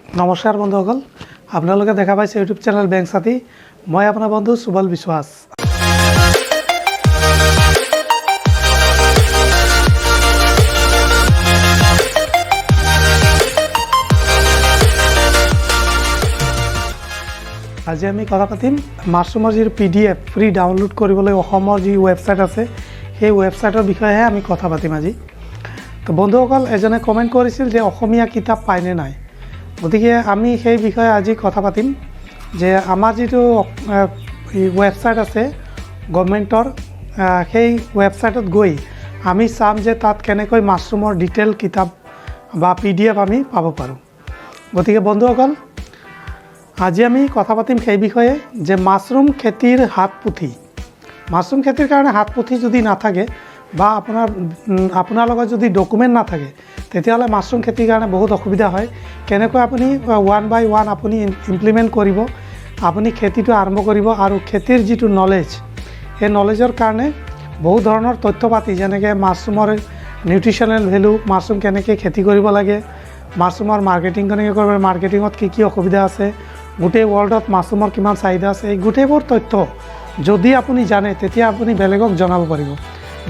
নমস্কাৰ বন্ধুসকল, আপোনালোকে দেখা পাইছে ইউটিউব চেনেল বেংচাতি। মই আপোনাৰ বন্ধু সুবল বিশ্বাস। আজি আমি কথা পাতিম মাছৰুমৰ যি PDF ফ্ৰী ডাউনলোড কৰিবলৈ অসমৰ যি ৱেবছাইট আছে সেই ৱেবছাইটৰ বিষয়েহে আমি কথা পাতিম আজি। তো বন্ধুসকল, এজনে কমেণ্ট কৰিছিল যে অসমীয়া কিতাপ পায়নে নাই, গতিকে আমি সেই বিষয়ে আজি কথা পাতিম যে আমাৰ যিটো ৱেবছাইট আছে গভৰ্ণমেণ্টৰ, সেই ৱেবছাইটত গৈ আমি চাম যে তাত কেনেকৈ মাছৰুমৰ ডিটেইল কিতাপ বা PDF আমি পাব পাৰোঁ। গতিকে বন্ধুসকল, আজি আমি কথা পাতিম সেই বিষয়ে যে মাছৰুম খেতিৰ হাত পুথি। মাছৰুম খেতিৰ কাৰণে হাত পুথি যদি নাথাকে বা আপোনাৰ লগত যদি ডকুমেণ্ট নাথাকে, তেতিয়াহ'লে মাছৰুম খেতিৰ কাৰণে বহুত অসুবিধা হয়। কেনেকৈ আপুনি 1 by 1 আপুনি ইমপ্লিমেণ্ট কৰিব, আপুনি খেতিটো আৰম্ভ কৰিব, আৰু খেতিৰ যিটো নলেজ, সেই নলেজৰ কাৰণে বহুত ধৰণৰ তথ্য পাতি, যেনেকৈ মাছৰুমৰ নিউট্ৰিশ্যনেল ভেলু, মাছৰুম কেনেকৈ খেতি কৰিব লাগে, মাছৰুমৰ মাৰ্কেটিং কেনেকৈ কৰিব, মাৰ্কেটিঙত কি অসুবিধা আছে, গোটেই ৱৰ্ল্ডত মাছৰুমৰ কিমান চাহিদা আছে, এই গোটেইবোৰ তথ্য যদি আপুনি জানে তেতিয়া আপুনি বেলেগক জনাব পাৰিব।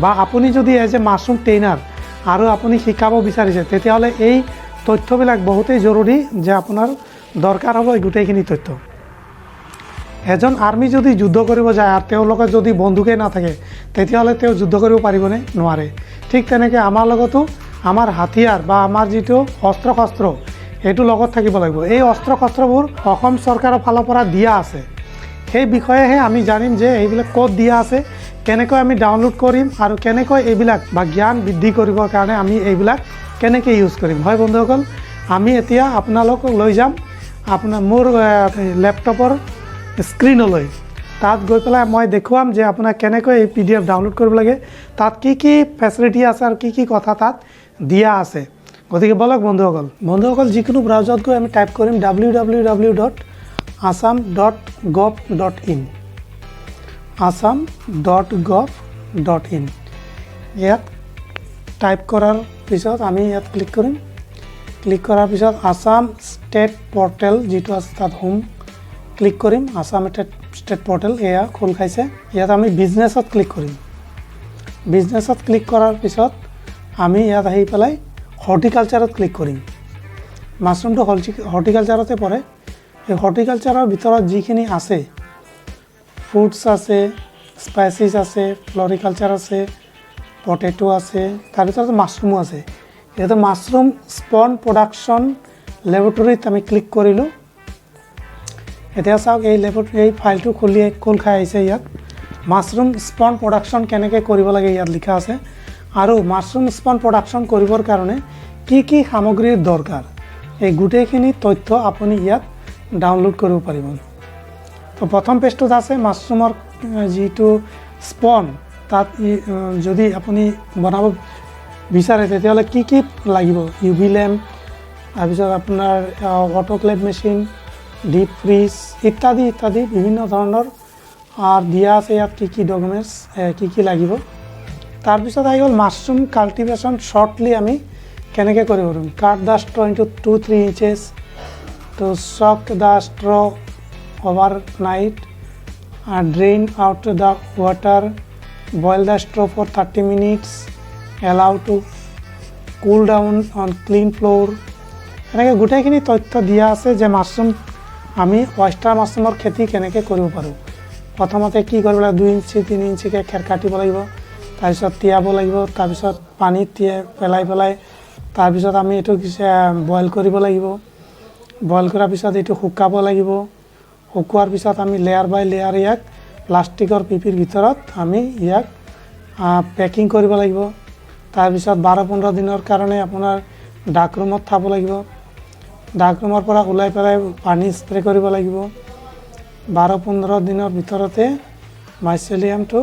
বা আপুনি যদি এজ এ মাছৰুম ট্ৰেইনাৰ আৰু আপুনি শিকাব বিচাৰিছে, তেতিয়াহ'লে এই তথ্যবিলাক বহুতেই জৰুৰী, যে আপোনাৰ দৰকাৰ হ'ব এই গোটেইখিনি তথ্য। এজন আৰ্মি যদি যুদ্ধ কৰিব যায় আৰু তেওঁৰ লগত যদি বন্দুকেই নাথাকে, তেতিয়াহ'লে তেওঁ যুদ্ধ কৰিব পাৰিবনে? নোৱাৰে। ঠিক তেনেকৈ আমাৰ লগতো আমাৰ হাতিয়াৰ বা আমাৰ যিটো অস্ত্ৰ শস্ত্ৰ, সেইটো লগত থাকিব লাগিব। এই অস্ত্ৰ শস্ত্ৰবোৰ অসম চৰকাৰৰ ফালৰ পৰা দিয়া আছে, সেই বিষয়েহে আমি জানিম যে এইবিলাক ক'ত দিয়া আছে, কেনেকৈ আমি ডাউনলোড কৰিম, আৰু কেনেকৈ এইবিলাক বা জ্ঞান বৃদ্ধি কৰিবৰ কাৰণে আমি এইবিলাক কেনেকৈ ইউজ কৰিম। হয় বন্ধুসকল, আমি এতিয়া আপোনালোকক লৈ যাম মোৰ লেপটপৰ স্ক্ৰীনলৈ। তাত গৈ পেলাই মই দেখুৱাম যে আপোনাক কেনেকৈ এই PDF ডাউনলোড কৰিব লাগে, তাত কি ফেচিলিটি আছে আৰু কি কথা তাত দিয়া আছে। গতিকে বলক বন্ধুসকল, যিকোনো ব্ৰাউজাৰত গৈ আমি টাইপ কৰিম www.assam.gov.in assam.gov.in। ইয়াত টাইপ কৰাৰ পিছত আমি ইয়াত ক্লিক কৰিম। ক্লিক কৰাৰ পিছত আসাম ষ্টেট পৰ্টেল যিটো আছে তাত হোম ক্লিক কৰিম। আসাম ষ্টেট পৰ্টেল এয়া খোল খাইছে। ইয়াত আমি বিজনেছত ক্লিক কৰিম। বিজনেছত ক্লিক কৰাৰ পিছত আমি ইয়াত আহি পেলাই হৰ্টিকালচাৰত ক্লিক কৰিম। মাছৰুমটো হৰ্টিকালচাৰতে পৰে। এই হৰ্টিকালচাৰৰ ভিতৰত যিখিনি আছে, ফ্ৰুটছ আছে, স্পাইচিছ আছে, ফ্লৰিকালচাৰ আছে, পটেটো আছে, তাৰ ভিতৰত মাছৰুমো আছে। ইয়াতে মাছৰুম স্পন প্ৰডাকশ্যন লেবৰেটৰীত আমি ক্লিক কৰিলোঁ। এতিয়া চাওক, এই ফাইলটো খোল খাই আহিছে। ইয়াত মাছৰুম স্পন প্ৰডাকশ্যন কেনেকৈ কৰিব লাগে ইয়াত লিখা আছে, আৰু মাছৰুম স্পন প্ৰডাকশ্যন কৰিবৰ কাৰণে কি সামগ্ৰীৰ দৰকাৰ, এই গোটেইখিনি তথ্য আপুনি ইয়াত ডাউনলোড কৰিব পাৰিব। তো প্ৰথম পেজটোত আছে মাছৰুমৰ যিটো স্পন, তাত যদি আপুনি বনাব বিচাৰে তেতিয়াহ'লে কি লাগিব, UV লেম্প, তাৰপিছত আপোনাৰ অটোক্লেভ মেচিন, ডিপ ফ্ৰিজ ইত্যাদি বিভিন্ন ধৰণৰ দিয়া আছে। ইয়াত কি ডকুমেণ্টছ কি লাগিব। তাৰপিছত আহি গ'ল মাছৰুম কাল্টিভেশ্যন শ্বৰ্টলি আমি কেনেকৈ কৰিব পাৰিম। Cut the straw into 2-3 inches, to soak the straw overnight, drain out the water, boil the straw for 30 minutes, allow to cool down on clean floor. এনেকৈ গোটেইখিনি তথ্য দিয়া আছে যে মাছৰুম আমি অয়েষ্টাৰ মাছৰুমৰ খেতি কেনেকৈ কৰিব পাৰোঁ। প্ৰথমতে কি কৰিব লাগিব, 2 ইঞ্চি 3 ইঞ্চিকৈ খেৰ কাটিব লাগিব, তাৰপিছত তিয়াব লাগিব, তাৰপিছত পানীত পেলাই তাৰপিছত আমি এইটো বইল কৰিব লাগিব। বইল কৰাৰ পিছত এইটো শুকাব লাগিব। শুকোৱাৰ পিছত আমি লেয়াৰ বাই লেয়াৰ ইয়াক প্লাষ্টিকৰ পিপিৰ ভিতৰত আমি ইয়াক পেকিং কৰিব লাগিব। তাৰপিছত 12-15 দিনৰ কাৰণে আপোনাৰ ডাৰ্ক ৰুমত থ'ব লাগিব। ডাৰ্ক ৰুমৰ পৰা ওলাই পেলাই পানী স্প্ৰে কৰিব লাগিব। 12-15 দিনৰ ভিতৰতে মাইচেলিয়ামটো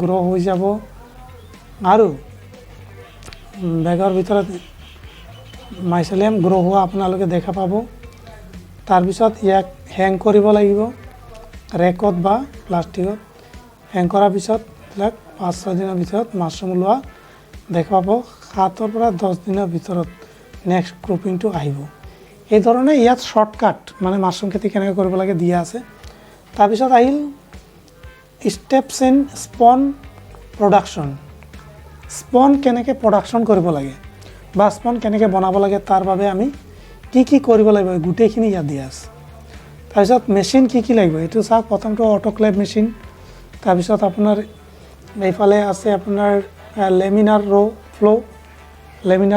গ্ৰ' হৈ যাব, আৰু বেগৰ ভিতৰত মাইচেলিয়াম গ্ৰ' হোৱা আপোনালোকে দেখা পাব। তাৰপিছত ইয়াক হেং কৰিব লাগিব ৰেকত বা প্লাষ্টিকত। হেং কৰাৰ পিছত এইবিলাক 5-6 দিনৰ ভিতৰত মাছৰুম ওলোৱা দেখা পাব। 7 পৰা 10 দিনৰ ভিতৰত নেক্সট ক্ৰপিংটো আহিব। এই ধৰণে ইয়াত শ্বৰ্টকাট মানে মাছৰুম খেতি কেনেকৈ কৰিব লাগে দিয়া আছে। তাৰপিছত আহিল ষ্টেপছ ইন স্পন প্ৰডাকশ্যন। স্পন কেনেকৈ প্ৰডাকশ্যন কৰিব লাগে বা স্পন কেনেকৈ বনাব লাগে তাৰ বাবে আমি কি কৰিব লাগিব গোটেইখিনি ইয়াত দিয়া আছে। তাৰপিছত মেচিন কি লাগিব এইটো চাওক। প্ৰথমটো অটোক্লেভ মেচিন, তাৰপিছত আপোনাৰ এইফালে আছে আপোনাৰ লেমিনাৰ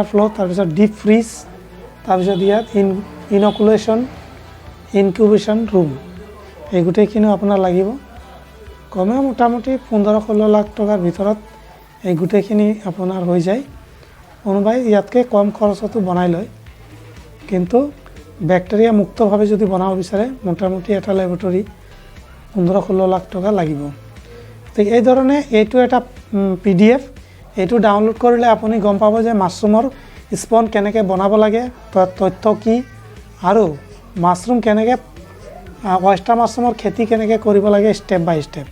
ফ্ল', তাৰপিছত ডিপ ফ্ৰিজ, তাৰপিছত ইয়াত ইনকুলেশ্যন ইনকিউবেশ্যন ৰুম, এই গোটেইখিনিও আপোনাৰ লাগিব। কমেও মোটামুটি 15-16 লাখ টকাৰ ভিতৰত এই গোটেইখিনি আপোনাৰ হৈ যায়। কোনোবাই ইয়াতকৈ কম খৰচতো বনাই লয়, কিন্তু বেক্টেৰিয়া মুক্তভাৱে যদি বনাব বিচাৰে মোটামুটি এটা লেবৰেটৰী 15-16 লাখ টকা লাগিব। তো এই ধৰণে এইটো এটা PDF, এইটো ডাউনলোড কৰিলে আপুনি গম পাব যে মাছৰুমৰ স্পন কেনেকৈ বনাব লাগে, তথ্য কি, আৰু মাছৰুম কেনেকৈ oyster মাছৰুমৰ খেতি কেনেকৈ কৰিব লাগে ষ্টেপ বাই ষ্টেপ।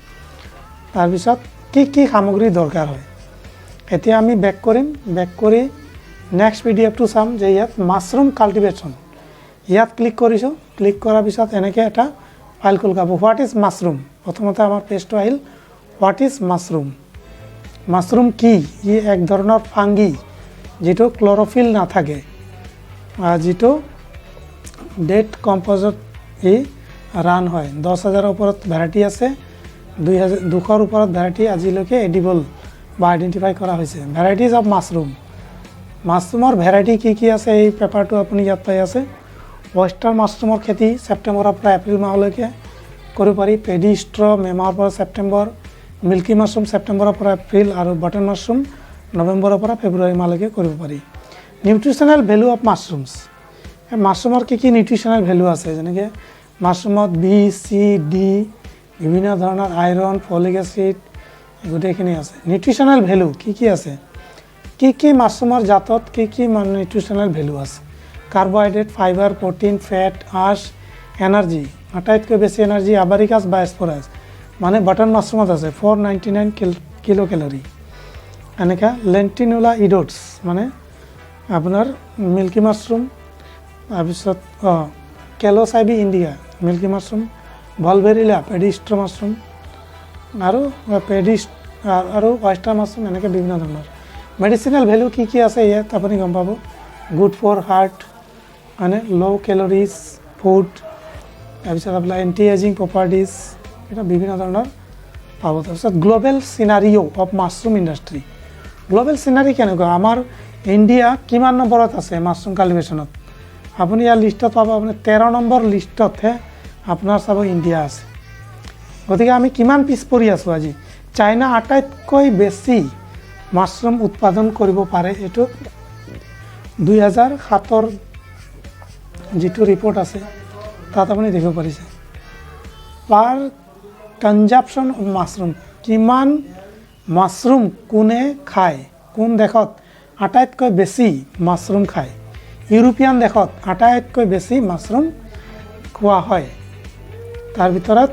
তাৰপিছত কি সামগ্ৰী দৰকাৰ হয়। এতিয়া আমি বেক কৰি নেক্সট PDFটো চাম যে ইয়াত মাছৰুম কাল্টিভেশ্যন, ইয়াত ক্লিক কৰিছোঁ। ক্লিক কৰাৰ পিছত এনেকৈ এটা ফাইল খোল খাব। হোৱাট ইজ মাছৰুম, প্ৰথমতে আমাৰ পেজটো আহিল হোৱাট ইজ মাছৰুম। মাছৰুম কি? ই এক ধৰণৰ ফাংগি যিটো ক্লৰফিল নাথাকে, যিটো ডেট কম্প'জত ই ৰান হয়। 10,000ৰ ওপৰত ভেৰাইটি আছে, 200ৰ ওপৰত ভেৰাইটি আজিলৈকে এডিবল বা আইডেণ্টিফাই কৰা হৈছে। ভেৰাইটিজ অফ মাছৰুমৰ ভেৰাইটি কি আছে এই পেপাৰটো আপুনি ইয়াত পাই আছে। oyster মাছৰুমৰ খেতি ছেপ্টেম্বৰৰ পৰা এপ্ৰিল মাহলৈকে কৰিব পাৰি। পেডি ষ্ট্ৰ মে' মাহৰ পৰা ছেপ্টেম্বৰ, মিল্কী মাছৰুম ছেপ্টেম্বৰৰ পৰা এপ্ৰিল, আৰু বাটন মাছৰুম নৱেম্বৰৰ পৰা ফেব্ৰুৱাৰী মাহলৈকে কৰিব পাৰি। নিউট্ৰিশ্যনেল ভেলু অফ মাছৰুমছ, মাছৰুমৰ কি নিউট্ৰিশ্যনেল ভেলু আছে, যেনেকৈ মাছৰুমত B, C, D, বিভিন্ন ধৰণৰ আইৰণ, ফলিক এচিড গোটেইখিনি আছে। নিউট্ৰিশ্যনেল ভেলু কি আছে, কি মাছৰুমৰ জাতত কি নিউট্ৰিশ্যনেল ভেলু আছে। কাৰ্বহাইড্ৰেট, ফাইবাৰ, প্ৰটিন, ফেট, আঁচ, এনাৰ্জি, আটাইতকৈ বেছি এনাৰ্জি আবাৰিকাছ বা স্পৰাছ, মানে বাটন মাছৰুমত আছে 499 কিলো কেলৰি। এনেকৈ লেণ্টিনুলা ইডোটছ মানে আপোনাৰ মিল্কী মাছৰুম, তাৰপিছত কেল'চাইবি ইণ্ডিয়া মিল্কী মাছৰুম, ভলভেৰিলা পেডিষ্ট্ৰ মাছৰুম, আৰু oyster মাছৰুম, এনেকৈ বিভিন্ন ধৰণৰ। মেডিচিনেল ভেলু কি আছে ইয়াত আপুনি গম পাব। গুড ফৰ হাৰ্ট মানে ল' কেলৰিজ ফুড, তাৰপিছত আপোনাৰ এণ্টি এজিং প্ৰপাৰ্টিজ, এটা বিভিন্ন ধৰণৰ পাব। তাৰপিছত global scenario' of mushroom industry. Global scenario কেনেকুৱা, আমাৰ ইণ্ডিয়া কিমান নম্বৰত আছে মাছৰুম কাল্টিভেশ্যনত, আপুনি ইয়াৰ লিষ্টত পাব। আপুনি 13 নম্বৰ লিষ্টতহে আপোনাৰ চাব ইণ্ডিয়া আছে। গতিকে আমি কিমান পিছ পৰি আছোঁ আজি। চাইনা আটাইতকৈ বেছি মাছৰুম উৎপাদন কৰিব পাৰে, এইটো 2007ৰ যিটো ৰিপৰ্ট আছে তাত আপুনি দেখিব পাৰিছে। পাৰ কনজাম্পশ্যন অফ মাছৰুম, কিমান মাছৰুম কোনে খায়, কোন দেশত আটাইতকৈ বেছি মাছৰুম খায়। ইউৰোপীয়ান দেশত আটাইতকৈ বেছি মাছৰুম খোৱা হয়। তাৰ ভিতৰত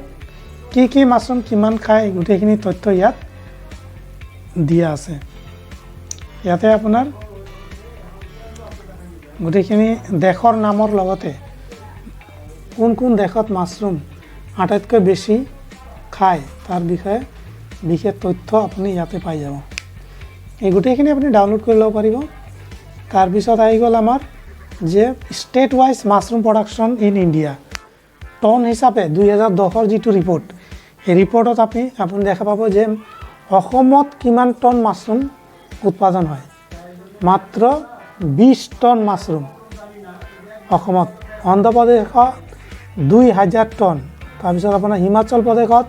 কি মাছৰুম কিমান খায় গোটেইখিনি তথ্য ইয়াত দিয়া আছে। ইয়াতে আপোনাৰ গোটেইখিনি দেশৰ নামৰ লগতে কোন দেশত মাছৰুম আটাইতকৈ বেছি খায় তাৰ বিষয়ে বিশেষ তথ্য আপুনি ইয়াতে পাই যাব। এই গোটেইখিনি আপুনি ডাউনলোড কৰি ল'ব পাৰিব। তাৰপিছত আহি গ'ল আমাৰ যে state wise mushroom production in India ton হিচাপে 2010ৰ যিটো ৰিপৰ্ট, এই ৰিপৰ্টত আপুনি দেখা পাব যে অসমত কিমান টন মাছৰুম উৎপাদন হয়। মাত্ৰ 20 টন মাছৰুম অসমত। অন্ধ্ৰপ্ৰদেশত 2000 টন, তাৰপিছত আপোনাৰ হিমাচল প্ৰদেশত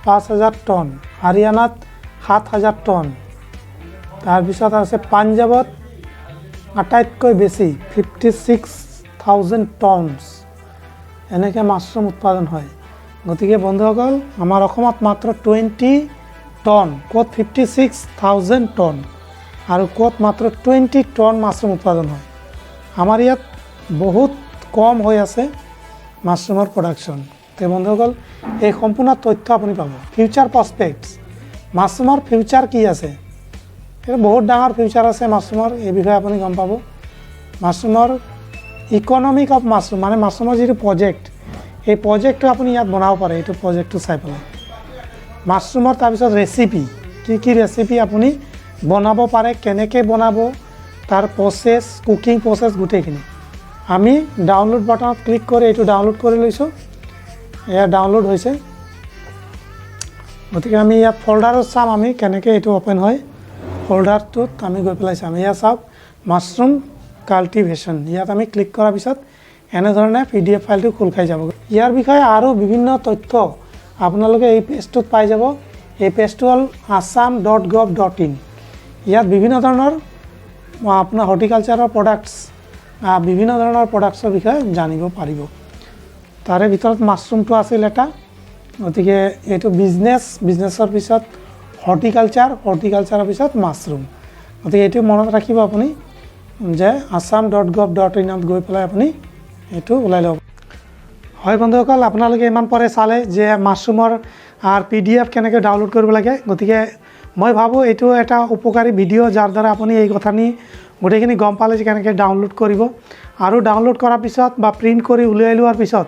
5000 টন, হাৰিয়ানাত 7000 টন, তাৰপিছত আছে পাঞ্জাৱত আটাইতকৈ বেছি 56,000 টনছ এনেকৈ মাছৰুম উৎপাদন হয়। গতিকে বন্ধুসকল আমাৰ অসমত মাত্ৰ 20 টন, ক'ত 56,000 টন, আৰু ক'ত মাত্ৰ 20 টন মাছৰুম উৎপাদন হয়। আমাৰ ইয়াত বহুত কম হৈ আছে মাছৰুমৰ প্ৰডাকশ্যন। তো বন্ধুসকল এই সম্পূৰ্ণ তথ্য আপুনি পাব। ফিউচাৰ প্ৰস্পেক্টছ, মাছৰুমৰ ফিউচাৰ কি আছে, এই বহুত ডাঙৰ ফিউচাৰ আছে মাছৰুমৰ, এই বিষয়ে আপুনি গম পাব। মাছৰুমৰ ইকনমিক অফ মাছৰুম মানে মাছৰুমৰ যিটো প্ৰজেক্ট এই প্ৰজেক্টটো আপুনি ইয়াত বনাব পাৰে এইটো প্ৰজেক্টটো চাই পেলাই মাছৰুমৰ তাৰপিছত ৰেচিপি কি ৰেচিপি আপুনি বনাব পাৰে কেনেকৈ বনাব তাৰ প্ৰচেছ কুকিং প্ৰচেছ গোটেইখিনি আমি ডাউনলোড বাটনত ক্লিক কৰি এইটো ডাউনলোড কৰি লৈছোঁ এয়া ডাউনলোড হৈছে গতিকে আমি ইয়াত ফল্ডাৰত চাম আমি কেনেকৈ এইটো ওপেন হয় ফল্ডাৰটোত আমি গৈ পেলাই চাম এয়া চাওক মাছৰুম কাল্টিভেশ্যন ইয়াত আমি ক্লিক কৰাৰ পিছত এনেধৰণে PDF ফাইলটো খোল খাই যাব ইয়াৰ বিষয়ে আৰু বিভিন্ন তথ্য আপোনালোকে এই পেজটোত পাই যাব এই পেজটো হ'ল assamgovt.in ইয়াত বিভিন্ন ধৰণৰ আপোনাৰ হৰ্টিকালচাৰৰ প্ৰডাক্টছ বিভিন্ন ধৰণৰ প্ৰডাক্টছৰ বিষয়ে জানিব পাৰিব তাৰে ভিতৰত মাছৰুমটো আছিল এটা গতিকে এইটো বিজনেছৰ পিছত হৰ্টিকালচাৰৰ পিছত মাছৰুম গতিকে এইটো মনত ৰাখিব আপুনি যে assam.gov.in ত গৈ পেলাই আপুনি এইটো ওলাই ল'ব হয় বন্ধুসকল আপোনালোকে ইমান পৰে চালে যে মাছৰুমৰ PDF কেনেকৈ ডাউনলোড কৰিব লাগে গতিকে মই ভাবোঁ এইটো এটা উপকাৰী ভিডিঅ' যাৰ দ্বাৰা আপুনি এই কথাখিনি গোটেইখিনি গম পালে যে কেনেকৈ ডাউনলোড কৰিব আৰু ডাউনলোড কৰাৰ পিছত বা প্ৰিণ্ট কৰি উলিয়াই লোৱাৰ পিছত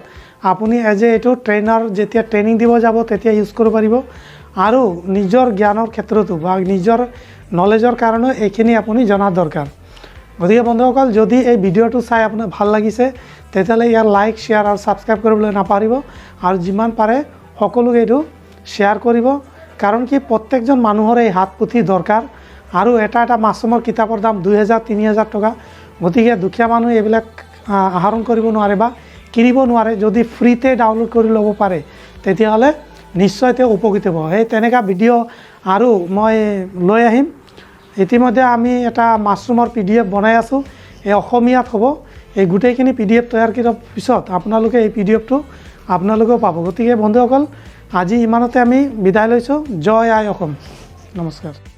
আপুনি এইটো ট্ৰেইনাৰ যেতিয়া ট্ৰেইনিং দিব যাব তেতিয়া ইউজ কৰিব পাৰিব আৰু নিজৰ জ্ঞানৰ ক্ষেত্ৰতো বা নিজৰ নলেজৰ কাৰণে এইখিনি আপুনি জনা দৰকাৰ গতিকে বন্ধুসকল যদি এই ভিডিঅ'টো চাই আপোনাৰ ভাল লাগিছে তেতিয়াহ'লে ইয়াৰ লাইক শ্বেয়াৰ আৰু ছাবস্ক্ৰাইব কৰিবলৈ নাপাহৰিব আৰু যিমান পাৰে সকলোকে এইটো শ্বেয়াৰ কৰিব কাৰণ কি প্ৰত্যেকজন মানুহৰ এই হাত পুথি দৰকাৰ আৰু এটা মাছৰুমৰ কিতাপৰ দাম 2000-3000 টকা গতিকে দুখীয়া মানুহ এইবিলাক আহৰণ কৰিব নোৱাৰে বা কিনিব নোৱাৰে যদি ফ্ৰীতে ডাউনলোড কৰি ল'ব পাৰে তেতিয়াহ'লে নিশ্চয় তেওঁ উপকৃত হ'ব সেই তেনেকুৱা ভিডিঅ' আৰু মই লৈ আহিম ইতিমধ্যে আমি এটা মাছৰুমৰ PDF বনাই আছোঁ এই অসমীয়াত হ'ব এই গোটেইখিনি PDF তৈয়াৰ কৰাৰ পিছত আপোনালোকে এই PDFটো আপোনালোকেও পাব গতিকে বন্ধুসকল আজি ইমানতে আমি বিদায় লৈছোঁ জয় আই অসম নমস্কাৰ